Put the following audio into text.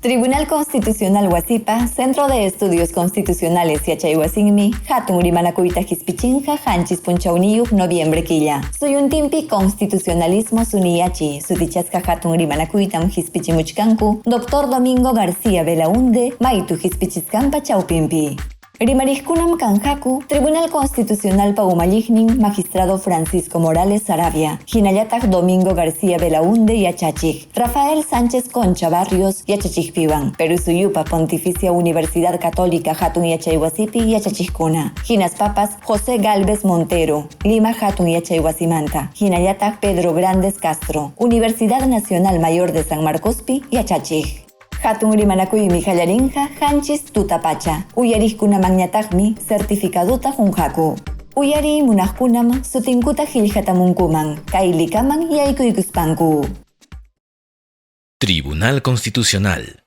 Tribunal Constitucional Huasipa, Centro de Estudios Constitucionales Yachayhuasinmi, Hatun Rimanakuyta Hispichinja, Hanchis Punchauniyuk, noviembre quilla. Soy un timpi constitucionalismo suniyachi, sutichasca Hatun Rimanakuytam Hispichimuchkanku, Doctor Domingo García Belaunde, Maitu Hispichiskampa Chaupimpi. Rimariskunam Kanjaku, Tribunal Constitucional Paumalignin, Magistrado Francisco Morales Sarabia, Jinayatak Domingo García Belaunde y Achachig, Rafael Sánchez Concha Barrios y Achachigpiban, Perusuyupa Pontificia Universidad Católica Hatun Yachayhuasipi y Achachigkuna, Jinas Papas José Galvez Montero, Lima Hatun Yachayhuasimanta, Jinayatak Pedro Grandes Castro, Universidad Nacional Mayor de San Marcospi y Achachig. Hatun Rimanakuymi hallarinja, Hanchis Tutapacha, Uyariskunam Magnatakmi, Certificaduta Junjaku. Uyari Munajkunam, Sutinkuta Hiljatamunkuman, Kailikaman y Aikuykuspanku. Tribunal Constitucional.